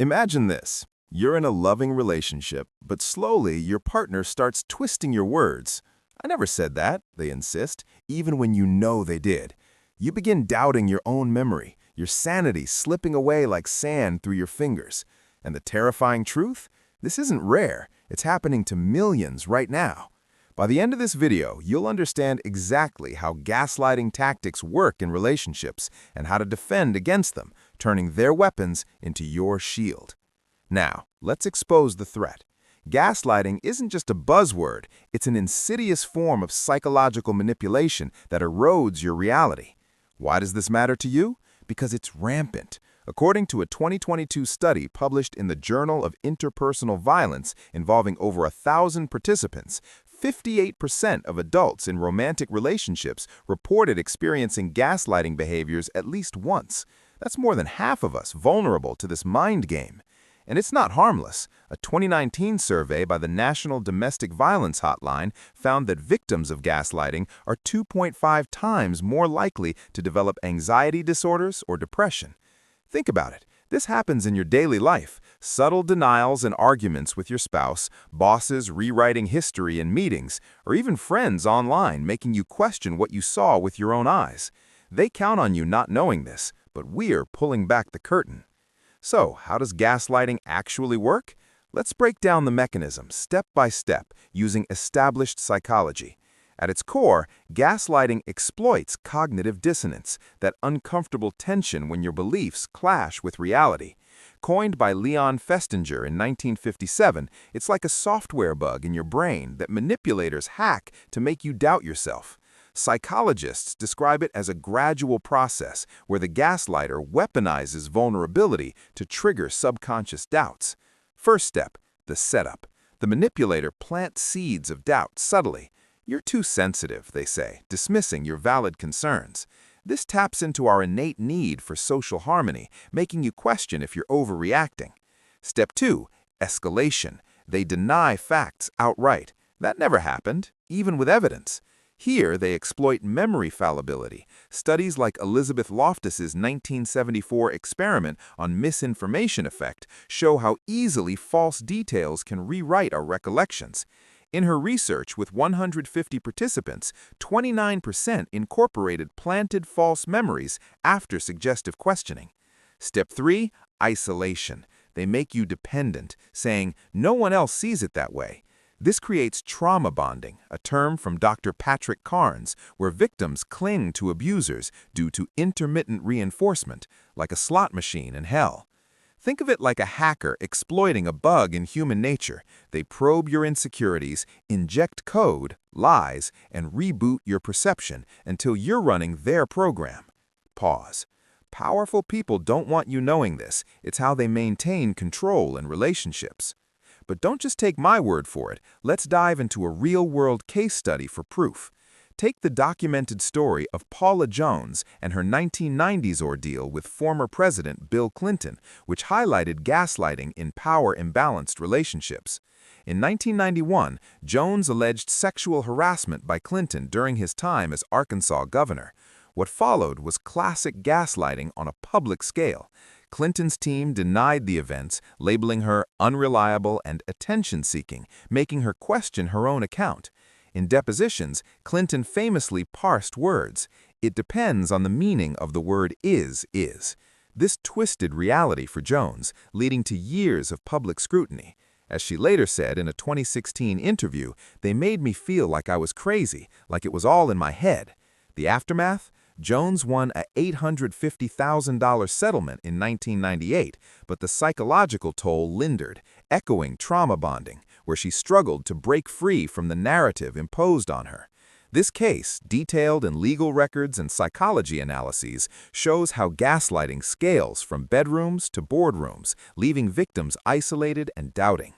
Imagine this. You're in a loving relationship, but slowly your partner starts twisting your words. "I never said that," they insist, even when you know they did. You begin doubting your own memory, your sanity slipping away like sand through your fingers. And the terrifying truth? This isn't rare. It's happening to millions right now. By the end of this video, you'll understand exactly how gaslighting tactics work in relationships and how to defend against them, turning their weapons into your shield. Now, let's expose the threat. Gaslighting isn't just a buzzword, it's an insidious form of psychological manipulation that erodes your reality. Why does this matter to you? Because it's rampant. According to a 2022 study published in the Journal of Interpersonal Violence involving over 1,000 participants, 58% of adults in romantic relationships reported experiencing gaslighting behaviors at least once. That's more than half of us vulnerable to this mind game. And it's not harmless. A 2019 survey by the National Domestic Violence Hotline found that victims of gaslighting are 2.5 times more likely to develop anxiety disorders or depression. Think about it. This happens in your daily life. Subtle denials and arguments with your spouse, bosses rewriting history in meetings, or even friends online making you question what you saw with your own eyes. They count on you not knowing this, but we're pulling back the curtain. So, how does gaslighting actually work? Let's break down the mechanism step by step using established psychology. At its core, gaslighting exploits cognitive dissonance, that uncomfortable tension when your beliefs clash with reality. Coined by Leon Festinger in 1957, it's like a software bug in your brain that manipulators hack to make you doubt yourself. Psychologists describe it as a gradual process where the gaslighter weaponizes vulnerability to trigger subconscious doubts. First step, the setup. The manipulator plants seeds of doubt subtly. "You're too sensitive," they say, dismissing your valid concerns. This taps into our innate need for social harmony, making you question if you're overreacting. Step 2, escalation. They deny facts outright. "That never happened," even with evidence. Here, they exploit memory fallibility. Studies like Elizabeth Loftus's 1974 experiment on misinformation effect show how easily false details can rewrite our recollections. In her research with 150 participants, 29% incorporated planted false memories after suggestive questioning. Step 3, isolation. They make you dependent, saying, "No one else sees it that way." This creates trauma bonding, a term from Dr. Patrick Carnes, where victims cling to abusers due to intermittent reinforcement, like a slot machine in hell. Think of it like a hacker exploiting a bug in human nature. They probe your insecurities, inject code, lies, and reboot your perception until you're running their program. Pause. Powerful people don't want you knowing this. It's how they maintain control in relationships. But don't just take my word for it. Let's dive into a real-world case study for proof. Take the documented story of Paula Jones and her 1990s ordeal with former President Bill Clinton, which highlighted gaslighting in power-imbalanced relationships. In 1991, Jones alleged sexual harassment by Clinton during his time as Arkansas governor. What followed was classic gaslighting on a public scale. Clinton's team denied the events, labeling her unreliable and attention-seeking, making her question her own account. In depositions, Clinton famously parsed words. "It depends on the meaning of the word is." This twisted reality for Jones, leading to years of public scrutiny. As she later said in a 2016 interview, "They made me feel like I was crazy, like it was all in my head." The aftermath? Jones won a $850,000 settlement in 1998, but the psychological toll lingered, echoing trauma bonding, where she struggled to break free from the narrative imposed on her. This case, detailed in legal records and psychology analyses, shows how gaslighting scales from bedrooms to boardrooms, leaving victims isolated and doubting.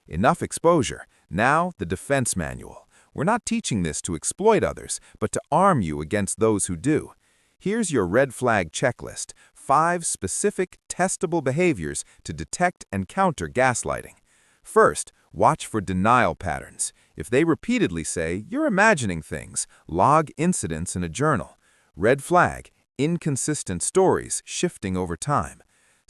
Enough exposure. Now, the defense manual. We're not teaching this to exploit others, but to arm you against those who do. Here's your red flag checklist, 5 specific, testable behaviors to detect and counter gaslighting. First, watch for denial patterns. If they repeatedly say, "You're imagining things," log incidents in a journal. Red flag, inconsistent stories shifting over time.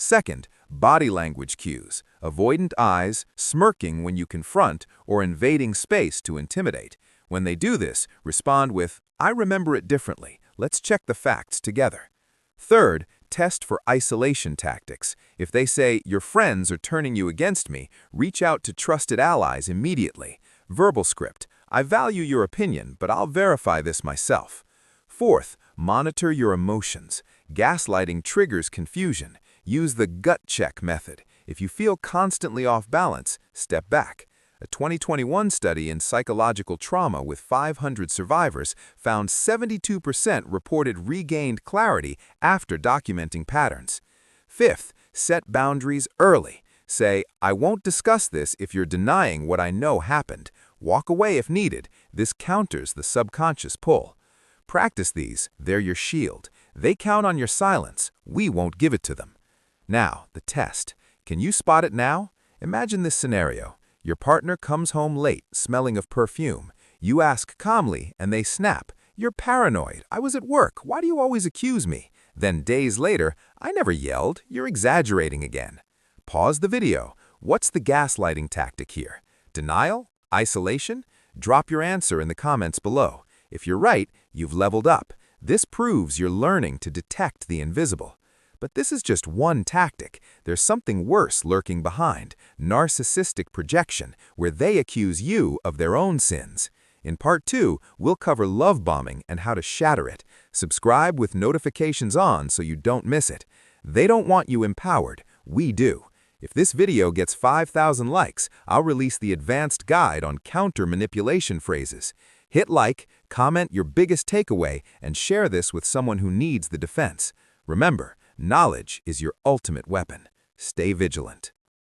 Second, body language cues, avoidant eyes, smirking when you confront, or invading space to intimidate. When they do this, respond with, "I remember it differently. Let's check the facts together." Third, test for isolation tactics. If they say, "Your friends are turning you against me," reach out to trusted allies immediately. Verbal script, "I value your opinion, but I'll verify this myself." Fourth, monitor your emotions. Gaslighting triggers confusion. Use the gut check method. If you feel constantly off balance, step back. A 2021 study in psychological trauma with 500 survivors found 72% reported regained clarity after documenting patterns. Fifth, set boundaries early. Say, "I won't discuss this if you're denying what I know happened." Walk away if needed. This counters the subconscious pull. Practice these. They're your shield. They count on your silence. We won't give it to them. Now, the test. Can you spot it now? Imagine this scenario. Your partner comes home late, smelling of perfume. You ask calmly, and they snap. "You're paranoid. I was at work. Why do you always accuse me?" Then days later, "I never yelled. You're exaggerating again." Pause the video. What's the gaslighting tactic here? Denial? Isolation? Drop your answer in the comments below. If you're right, you've leveled up. This proves you're learning to detect the invisible. But this is just one tactic. There's something worse lurking behind, narcissistic projection, where they accuse you of their own sins. In Part 2, we'll cover love bombing and how to shatter it. Subscribe with notifications on so you don't miss it. They don't want you empowered. We do. If this video gets 5,000 likes, I'll release the advanced guide on counter-manipulation phrases. Hit like, comment your biggest takeaway, and share this with someone who needs the defense. Remember, knowledge is your ultimate weapon. Stay vigilant.